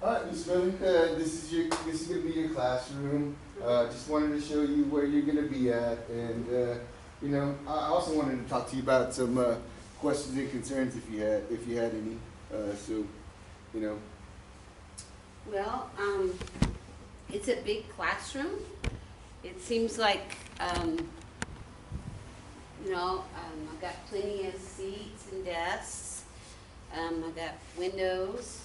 All right, Miss Miller, this is gonna be your classroom. Just wanted to show you where you're gonna be at, and I also wanted to talk to you about some questions and concerns if you had any. So, you know, Well, it's a big classroom. It seems like, I've got plenty of seats and desks. I've got windows.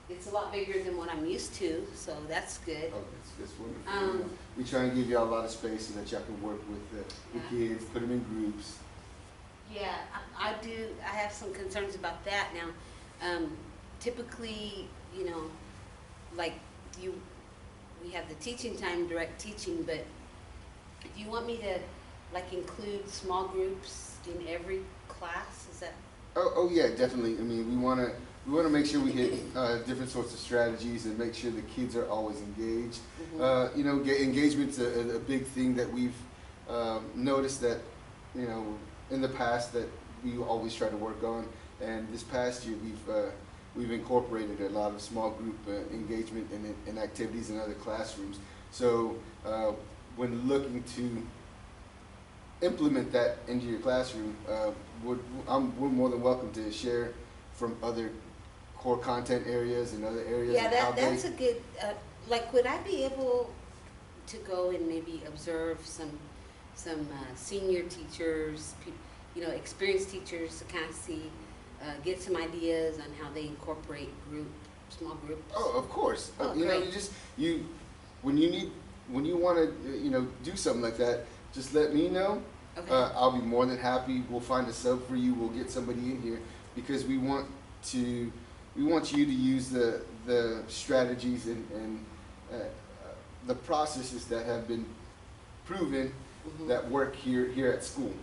It's a lot bigger than what I'm used to, so that's good. oh, that's wonderful. Um, We try and give you all a lot of space so that y'all can work with the Yeah. kids, put them in groups. Yeah, I do. I have some concerns about that now. Typically, like you, we have the teaching time, direct teaching, but if you want me to like include small groups in every class, is that? Oh yeah, definitely. I mean, we wanna make sure we hit different sorts of strategies and make sure the kids are always engaged. Engagement's a big thing that we've noticed that in the past that we always try to work on, and this past year we've incorporated a lot of small group engagement and activities in other classrooms. So when looking to implement that into your classroom, we're more than welcome to share from other core content areas and other areas. Yeah, and how that's a good. Would I be able to go and maybe observe some senior teachers, experienced teachers to kind of see, get some ideas on how they incorporate small groups? Oh, of course. Oh, You great. just when you want to do something like that, just let me know. Okay. I'll be more than happy. We'll find a sub for you. We'll get somebody in here because we want you to use the strategies and the processes that have been proven Mhm. that work here at school.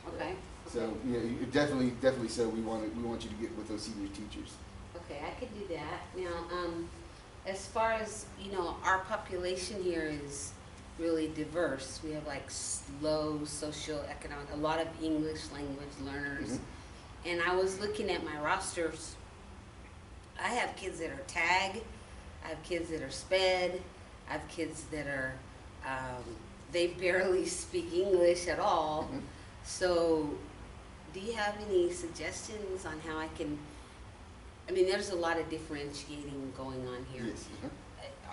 Okay. So yeah, definitely. So we want you to get with those senior teachers. Okay, I could do that. Now, as far as, our population here is really diverse. We have like low socioeconomic, a lot of English language learners. Mhm. And I was looking at my rosters. I have kids that are TAG, I have kids that are SPED, I have kids that are, they barely speak English at all. Mhm. So, do you have any suggestions on how I can, there's a lot of differentiating going on here. Yes.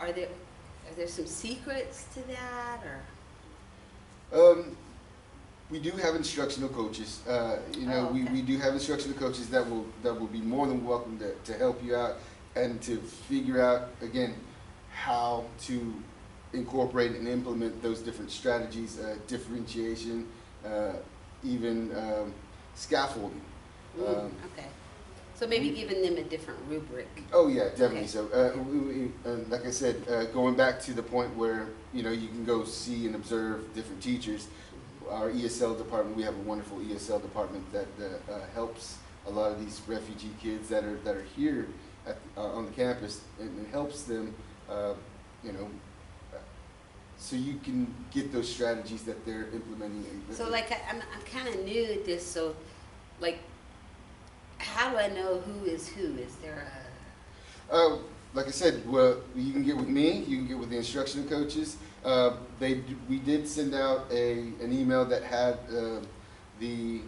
Are there some secrets to that, or? We do have instructional coaches. Oh, We okay. do have instructional coaches that will be more than welcome to help you out and to figure out again how to incorporate and implement those different strategies, differentiation, even scaffolding. Okay. So maybe giving them a different rubric. Oh yeah, definitely. Okay. So, like I said, going back to the point where you can go see and observe different teachers. Our ESL department, we have a wonderful ESL department that helps a lot of these refugee kids that are here on the campus, and it helps them, so you can get those strategies that they're implementing. So like I'm kind of new at this. So like, how do I know who is who? Is there Like I said, well, you can get with me. You can get with the instructional coaches. We did send out an email that had the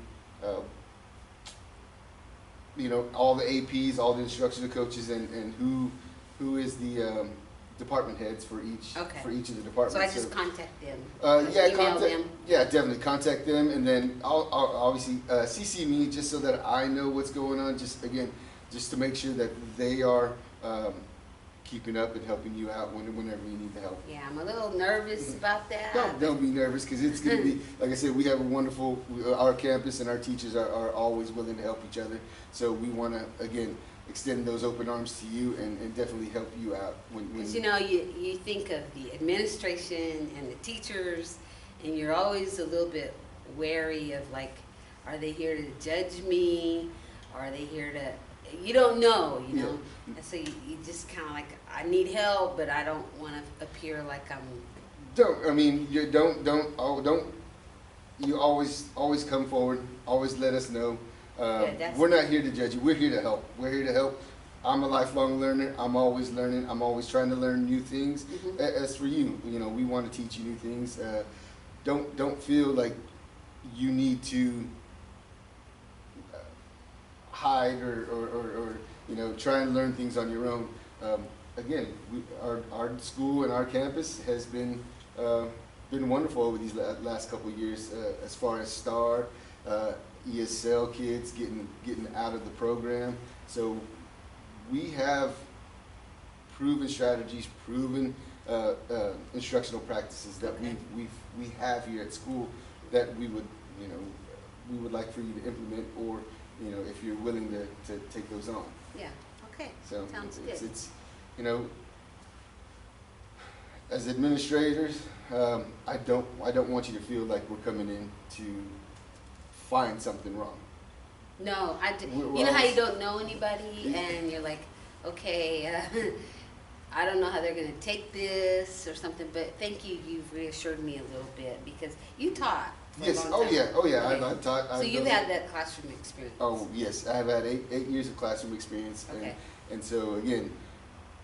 all the APs, all the instructional coaches, and who is the department heads for each Okay. for each of the departments. So I just contact them. Email Email them. Yeah, definitely contact them, and then I'll obviously CC me just so that I know what's going on. Just to make sure that they are keeping up and helping you out whenever you need the help. Yeah, I'm a little nervous about that. Don't be nervous, because it's going to be, like I said, we have a wonderful, our campus and our teachers are always willing to help each other. So we want to, again, extend those open arms to you and definitely help you out. Because you think of the administration and the teachers, and you're always a little bit wary of like, are they here to judge me? Or are they here to, you don't know, Yeah. And so you just kind of like, I need help, but I don't want to appear like I'm. You always come forward, always let us know. Yeah, We're not here to judge you. We're here to help. We're here to help I'm a lifelong learner. I'm always learning. I'm always trying to learn new things. As for you, you know, we want to teach you new things. Don't feel like you need to hide or you know, try and learn things on your own. Again, our school and our campus has been wonderful over these last couple of years, as far as STAR, ESL kids getting out of the program. So we have proven strategies, proven instructional practices that we have here at school that we would like for you to implement, or you know, if you're willing to take those on. Yeah. Okay. So Sounds good. it's you know, as administrators, I don't want you to feel like we're coming in to find something wrong. No, you know how you don't know anybody and you're like, okay, I don't know how they're going to take this or something, but thank you, you've reassured me a little bit, because you taught for Yes. a long time. Oh yeah. Okay. I've taught. So you've had that classroom experience. Oh yes, I've had eight years of classroom experience, Okay. and so again,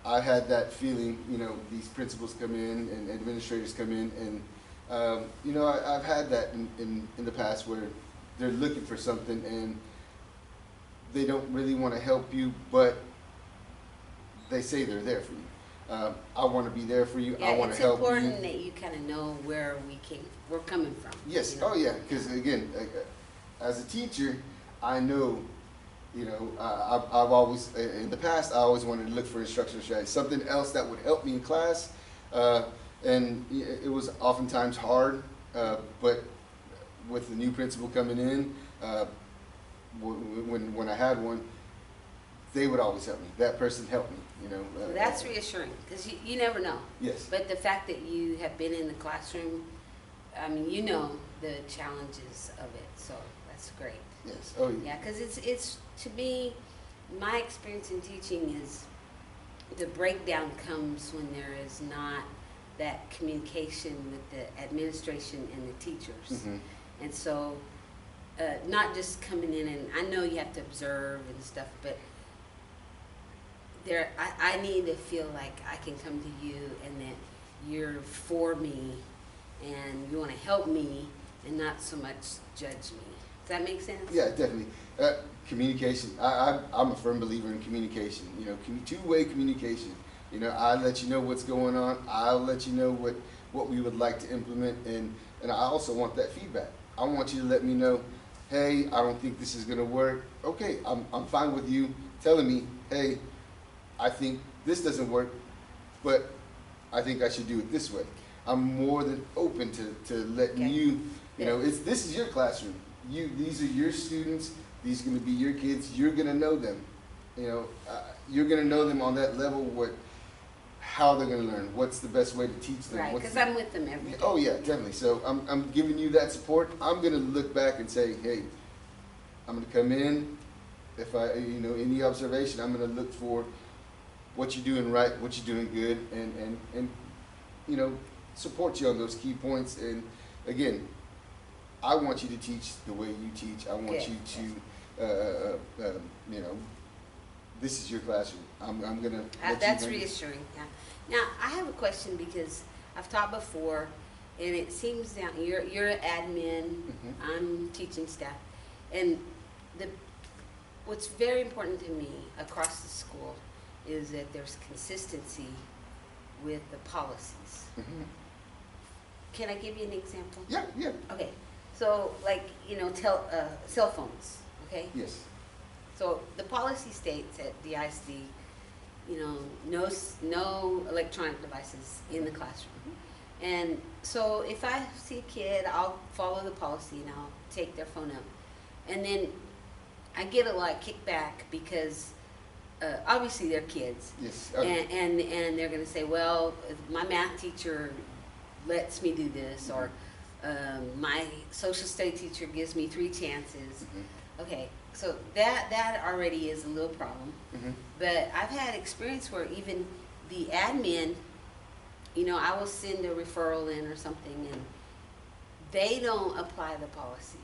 I had that feeling. You know, these principals come in and administrators come in, and you know, I've had that in the past where they're looking for something and they don't really want to help you, but they say they're there for you. I want to be there for you. Yeah, I want to help you. it's important that you kind of know where we're coming from. Yes. You know? Oh yeah. Because again, as a teacher, I know. You know, I've always, in the past, I always wanted to look for instructional strategy, something else that would help me in class, and it was oftentimes hard. But with the new principal coming in, when I had one, they would always help me. That person helped me. You know. Well, that's reassuring, because you never know. Yes. But the fact that you have been in the classroom, I mean, you know the challenges of it, so that's great. Yes. Oh yeah. Yeah, because it's to me, my experience in teaching is the breakdown comes when there is not that communication with the administration and the teachers. Mm-hmm. And so, not just coming in, and I know you have to observe and stuff, but I need to feel like I can come to you and that you're for me and you want to help me and not so much judge me. Does that make sense? Yeah, definitely. Communication. I'm a firm believer in communication. You know, two-way communication. You know, I let you know what's going on. I'll let you know what we would like to implement, and I also want that feedback. I want you to let me know, hey, I don't think this is going to work. Okay, I'm fine with you telling me, hey, I think this doesn't work, but I think I should do it this way. I'm more than open to letting you. You know, this is your classroom. These are your students. These are going to be your kids. You're going to know them. You know, you're going to know them on that level. How they're going to learn. What's the best way to teach them? Right, because I'm with them every day. Oh yeah, definitely. So I'm giving you that support. I'm going to look back and say, hey, I'm going to come in. If any observation, I'm going to look for what you're doing right, what you're doing good, and you know, support you on those key points. And again, I want you to teach the way you teach. I want you to, you know, this is your classroom. I'm gonna. That's reassuring. Yeah. Now I have a question, because I've taught before, and it seems that you're an admin. Mm-hmm. I'm teaching staff, and what's very important to me across the school is that there's consistency with the policies. Mm-hmm. Can I give you an example? Yeah. Okay. So, like, you know, cell phones, okay? Yes. So the policy states at the ISD, you know, no electronic devices in the classroom. And so if I see a kid, I'll follow the policy and I'll take their phone up. And then I get a lot of kickback because obviously they're kids. Yes. And they're going to say, well, my math teacher lets me do this, or my social study teacher gives me 3 chances. Mm-hmm. Okay, so that already is a little problem. Mm-hmm. But I've had experience where even the admin, you know, I will send a referral in or something, and they don't apply the policy.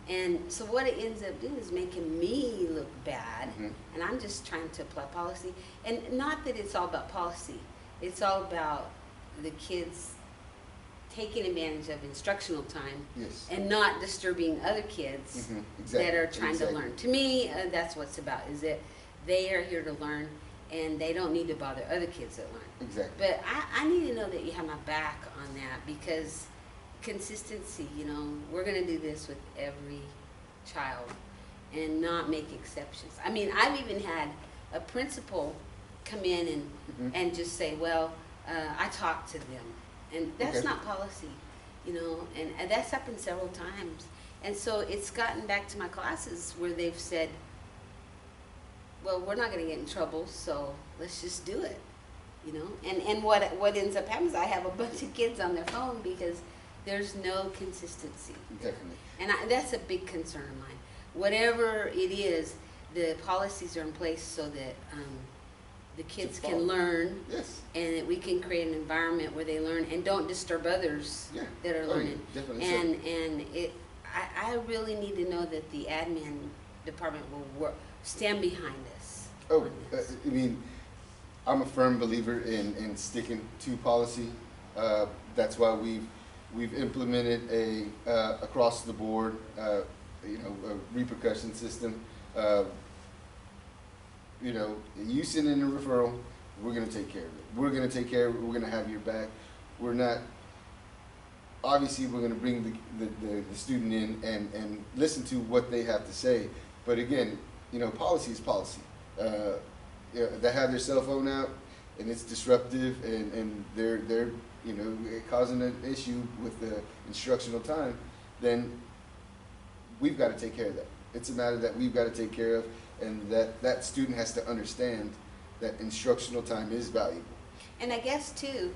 And so what it ends up doing is making me look bad, and I'm just trying to apply policy. And not that it's all about policy, it's all about the kids taking advantage of instructional time, Yes. and not disturbing other kids Exactly. that are trying Exactly. to learn. To me, that's what's about, is that they are here to learn, and they don't need to bother other kids that learn. Exactly. But I need to know that you have my back on that, because consistency, you know, we're going to do this with every child and not make exceptions. I mean, I've even had a principal come in and just say, well, I talked to them. And that's Okay. not policy, you know, and that's happened several times. And so it's gotten back to my classes where they've said, well, we're not going to get in trouble, so let's just do it, you know. And what ends up happening is I have a bunch of kids on their phone because there's no consistency. Definitely. And that's a big concern of mine. Whatever it is, the policies are in place so that the kids can learn, Yes. and that we can create an environment where they learn and don't disturb others Yeah. that are Oh, yeah, learning. definitely And I really need to know that the admin department will stand behind us. Oh, on this. I mean, I'm a firm believer in sticking to policy. That's why we've implemented a across the board, you know, a repercussion system. You know, you send in a referral, we're gonna take care of it. We're gonna take care of it. We're gonna have your back. We're not. Obviously, we're gonna bring the student in and listen to what they have to say. But again, you know, policy is policy. They have their cell phone out, and it's disruptive, and they're you know, causing an issue with the instructional time, then we've got to take care of that. It's a matter that we've got to take care of, and that student has to understand that instructional time is valuable. And I guess too,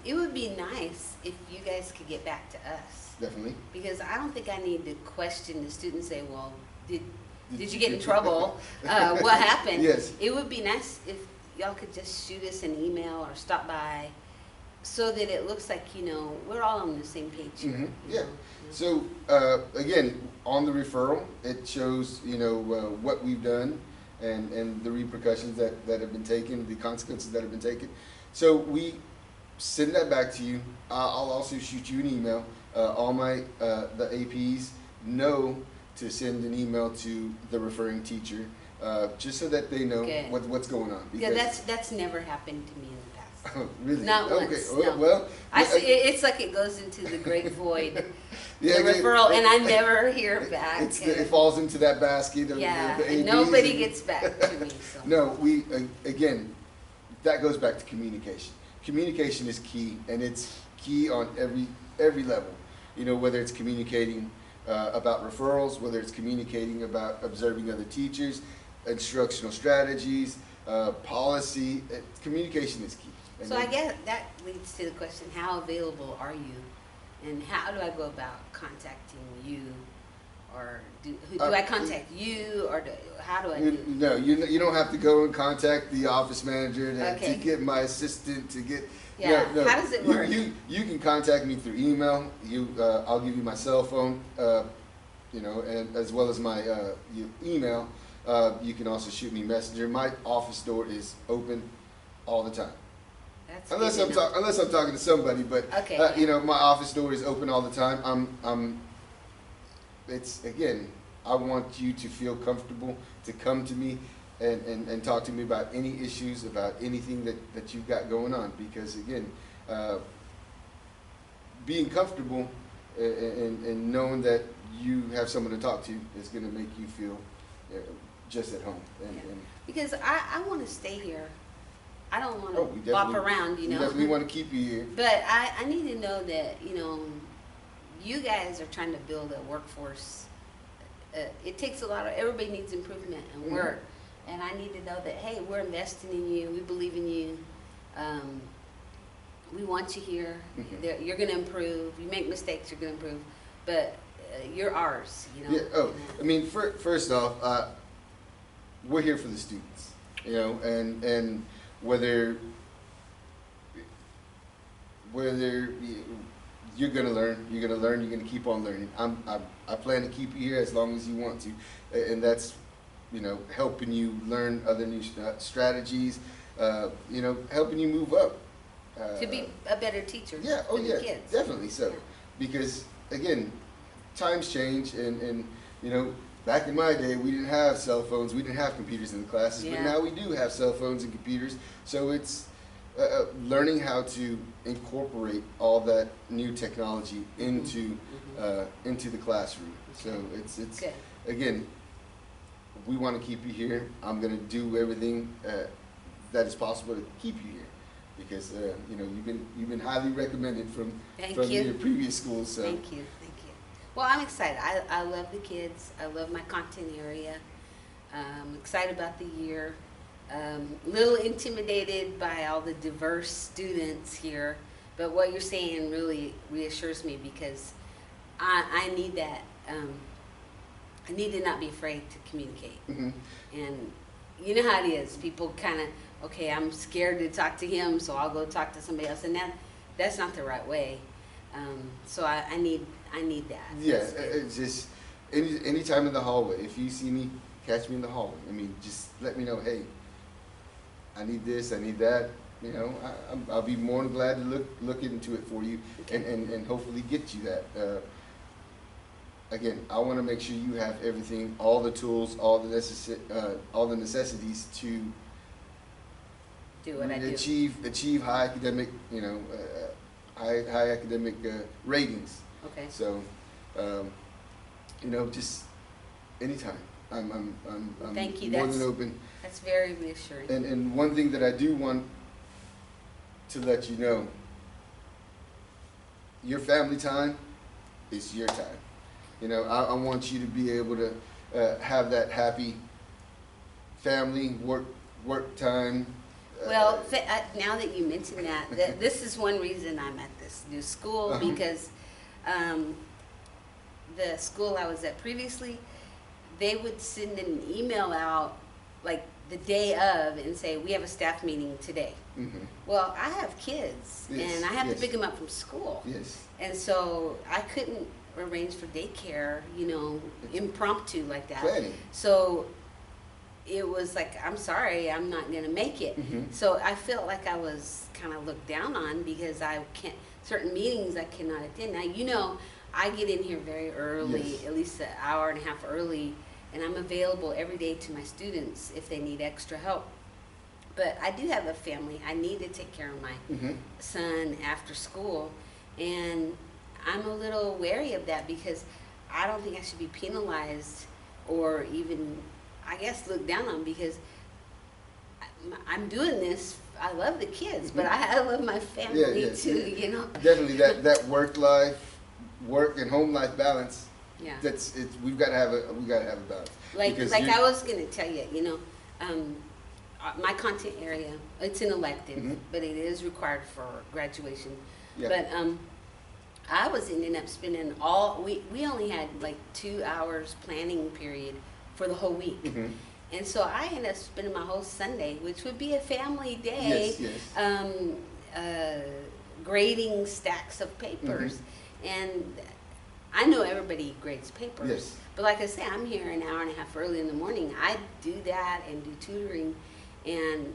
it would be nice if you guys could get back to us, Definitely. because I don't think I need to question the student and say, well, did you get in trouble? What happened? Yes. It would be nice if y'all could just shoot us an email or stop by, so that it looks like, you know, we're all on the same page here. you Yeah. know? So again, on the referral, it shows, you know, what we've done and the repercussions that have been taken, the consequences that have been taken. So we send that back to you. I'll also shoot you an email. All my the APs know to send an email to the referring teacher, just so that they know Good. what's going on. Yeah, that's never happened to me in the past. Oh, really? Not Okay. once, Well, no. well, I see, it's like it goes into the great void, yeah, the referral, and I never hear back. it falls into that basket of Yeah, the and APs nobody and- gets back to me, so. No, we again, that goes back to communication. Communication is key, and it's key on every level. You know, whether it's communicating about referrals, whether it's communicating about observing other teachers, instructional strategies, policy. Communication is key. And So I then- guess that leads to the question, how available are you? And how do I go about contacting you? Or do I contact you, or how do I do? No, you don't have to go and contact the office manager to Okay. get my assistant to get. Yeah, no, how does it work? You can contact me through email. I'll give you my cell phone, you know, and as well as my email. You can also shoot me messenger. My office door is open all the time. That's Unless good to know. unless I'm talking to somebody, but Okay, you yeah. know, my office door is open all the time. It's again, I want you to feel comfortable to come to me and talk to me about any issues, about anything that you've got going on, because again, being comfortable and knowing that you have someone to talk to is going to make you feel just at home. Yeah. Because I want to stay here. I don't want Oh, we to bop definitely- around, you we know. definitely want to keep you here. But I need to know that, you know, you guys are trying to build a workforce. It takes a lot of, everybody needs improvement and Mhm. work. And I need to know that, hey, we're investing in you. We believe in you. We want you here. Mhm. You're going to improve. You make mistakes, you're going to improve. But you're ours, you know. Yeah. Oh, I mean, first off, we're here for the students, you know, and whether you're gonna learn. You're gonna learn. You're gonna keep on learning. I plan to keep you here as long as you want to, and that's, you know, helping you learn other new strategies. You know, helping you move up. To be a better teacher. Yeah. Oh for the yeah. kids. Definitely so. Yeah. Because again, times change, and you know, back in my day, we didn't have cell phones, we didn't have computers in the classes, but Yeah. now we do have cell phones and computers. So it's learning how to incorporate all that new technology into the classroom. So it's Good. again, we want to keep you here. I'm going to do everything that is possible to keep you here, because you know, you've been highly recommended from your previous schools. So Thank you. Well, I'm excited. I love the kids. I love my content area. I'm excited about the year. A little intimidated by all the diverse students here, but what you're saying really reassures me, because I need that. I need to not be afraid to communicate. And you know how it is. People kind of, okay, I'm scared to talk to him, so I'll go talk to somebody else, and that's not the right way. So I need that. yeah, it's just any time in the hallway. If you see me, catch me in the hallway. I mean, just let me know. Hey, I need this. I need that. You know, I'll be more than glad to look into it for you, Okay. and hopefully get you that. Again, I want to make sure you have everything, all the tools, all the necessities to Do what I do. achieve high academic, you know, high academic ratings. Okay. So, you know, just anytime. I'm Thank you. more than open. That's very reassuring. And one thing that I do want to let you know, your family time is your time. You know, I want you to be able to have that happy family work time. Well, now that you mention that, this is one reason I'm at this new school, because the school I was at previously, they would send an email out like the day of and say, we have a staff meeting today. Well, I have kids, Yes, and I have to yes. pick them up from school. Yes. And so I couldn't arrange for daycare, you know, impromptu like that. Planning. So it was like, I'm sorry, I'm not going to make it. So I felt like I was kind of looked down on, because I can't, certain meetings I cannot attend. Now, you know, I get in here very early, Yes. at least an hour and a half early, and I'm available every day to my students if they need extra help. But I do have a family. I need to take care of my son after school, and I'm a little wary of that, because I don't think I should be penalized or even, I guess, looked down on, because I'm doing this. I love the kids, but I love my family too, you know. Definitely that work and home life balance. Yeah. We've got to have a balance. Like Because I was gonna tell you, you know, my content area, it's an elective, but it is required for graduation. Yeah. But I was ending up spending we only had like 2 hours planning period for the whole week. And so I ended up spending my whole Sunday, which would be a family day, grading stacks of papers. And I know everybody grades papers. Yes. But like I say, I'm here an hour and a half early in the morning. I do that and do tutoring, and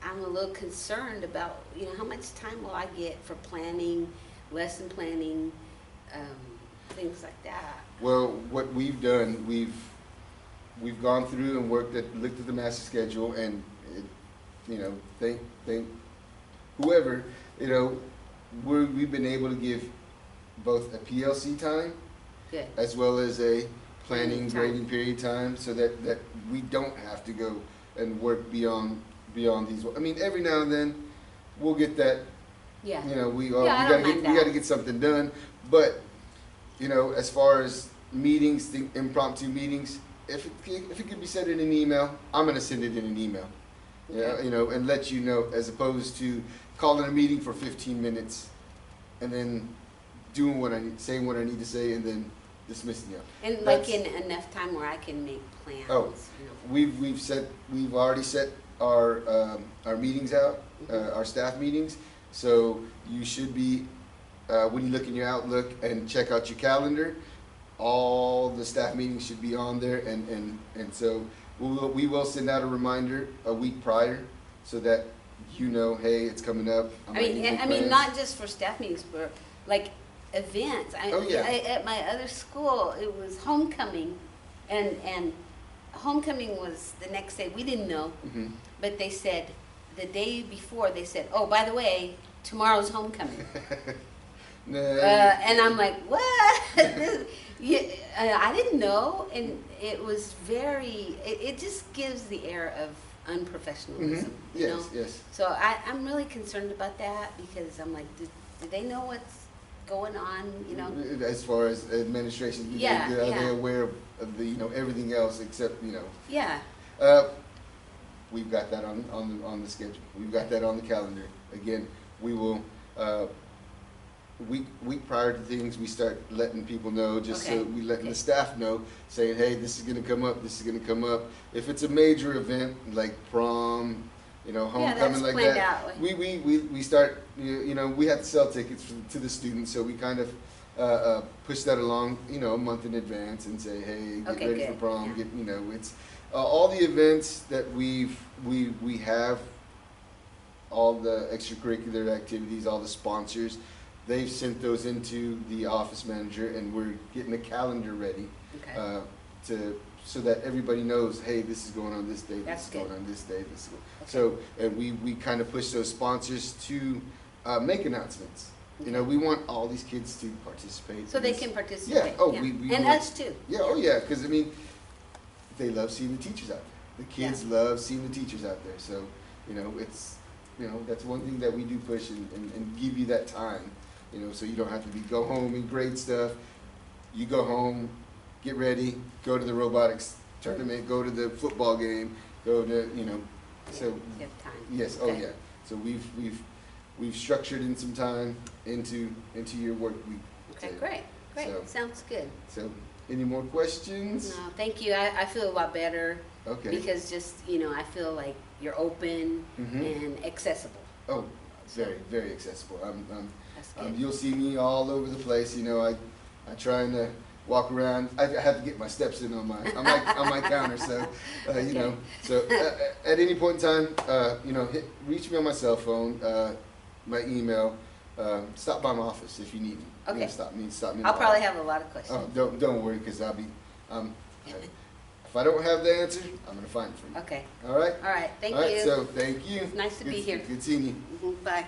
I'm a little concerned about, you know, how much time will I get for planning, lesson planning, things like that. Well, what we've done, we've gone through and looked at the master schedule, and you know, thank whoever, you know, we've been able to give both a PLC time, Good. as well as a planning Time. grading period time, so that we don't have to go and work beyond these. I mean, every now and then we'll get that. Yeah. You know, we I don't mind that. got to get something done. But you know, as far as meetings, the impromptu meetings, if it could be said in an email, I'm going to send it in an email. Okay. Yeah, you know, and let you know, as opposed to calling a meeting for 15 minutes and then saying what I need to say, and then dismissing you. And like in enough time where I can make plans. Oh, you know. we've already set our meetings out, our staff meetings. So you should be when you look in your Outlook and check out your calendar, all the staff meetings should be on there, and so we will send out a reminder a week prior so that you know, hey, it's coming up. I mean, not just for staff meetings, but like events. At my other school, it was homecoming, and homecoming was the next day. We didn't know, but they said the day before. They said, "Oh, by the way, tomorrow's homecoming." And I'm like, "What?" I didn't know, and it was very. It just gives the air of unprofessionalism. You know? Yes. So I'm really concerned about that because I'm like, do they know what's going on? You know, as far as administration, are they aware of the everything else except Yeah. We've got that on the schedule. We've got that on the calendar. Again, we will. Week prior to things, we start letting people know, just so we letting the staff know, saying, hey, this is going to come up, this is going to come up. If it's a major event like prom, homecoming, like that, we start, we have to sell tickets to the students, so we kind of push that along, a month in advance and say, hey, get ready for prom. It's all the events that we have, all the extracurricular activities, all the sponsors. They've sent those into the office manager, and we're getting a calendar ready so that everybody knows, hey, this is going on this day, this is going on this day. So we kind of push those sponsors to make announcements. We want all these kids to participate. So they can participate. We and us too. Because they love seeing the teachers out there. The kids love seeing the teachers out there. So it's that's one thing that we do push and give you that time. So you don't have to go home and grade stuff. You go home, get ready, go to the robotics tournament, go to the football game, go to So you have time. Yes. Okay. So we've structured in some time into your work week. Okay. Great. So, sounds good. So any more questions? No, thank you. I feel a lot better. Okay. Because just I feel like you're open and accessible. Oh, very, very accessible. That's good. You'll see me all over the place. I try and walk around. I have to get my steps in on my counter. So So at any point in time, reach me on my cell phone, my email. Stop by my office if you need me. Okay. Stop me. I'll probably have a lot of questions. Oh, don't worry, because I'll be. If I don't have the answer, I'm going to find it for you. Okay. All right? All right. Thank you. All right, so thank you. Nice to be here. Good seeing you. Bye.